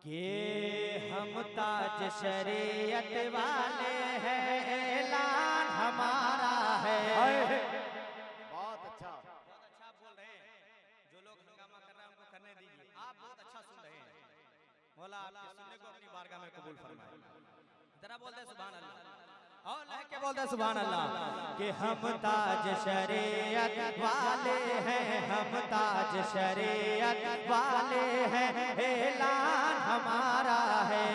कि हम ताज शरीयत वाले हैं, ऐलान हमारा है। बहुत अच्छा बोल रहे हैं। जो लोग हंगामा कर रहे हैं उनको करने दीजिए। आप बहुत अच्छा सुन रहे हैं। मौला आपके सुनने को अपनी बारगाह में कबूल फरमाए। जरा बोलते हैं सुभान अल्लाह और लेके बोलते हैं सुभान अल्लाह कि हम ताज शरीयत वाले हैं, हम ताज शरीयत वाले हैं, ऐलान हमारा है।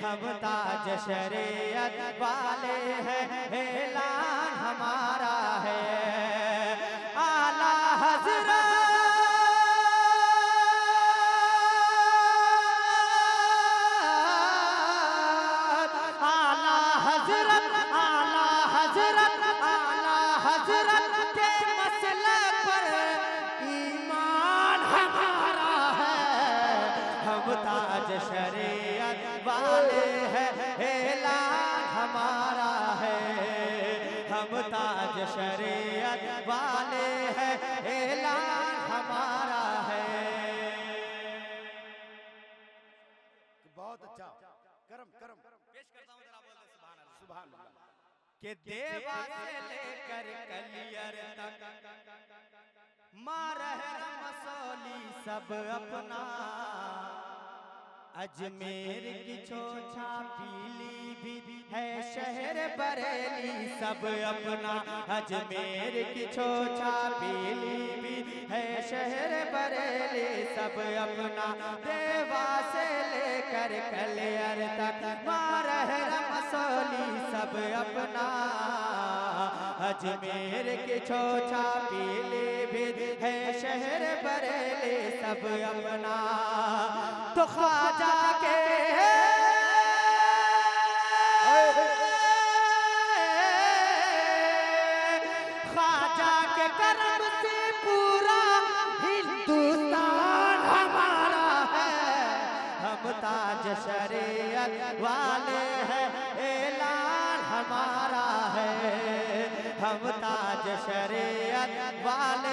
हम ताज शरीयत वाले हैं, ऐलान हमारा है। आला हज़रत के मसले पर ईमान हमारा है। हम ताज शरीयत वाले हैं, ऐलान हमारा है। हम ताज शरीयत वाले हैं, ऐलान हमारा है। बहुत अच्छा करम करम पेश करता हूँ, जरा बोलते सुभान अल्लाह। सुभान अल्लाह। कि देवा से लेकर कलियर तक मारहरम मसौली सब अपना, अजमेर की छोछा पीलीभीत है शहर बरेली सब अपना। अजमेर की छोछा पीलीभीत है शहर बरेली सब अपना। देवा से लेकर कलियर तक मारहरम मसौली सब अपना, अजमेर की छोछा पीलीभीत है शहर बरेली सब अपना। तो ख्वाजा के करम से पूरा हिंदुस्तान हमारा है। हम ताज शरीयत वाले हैं, ऐलान हमारा है। हम ताज शरीयत वाले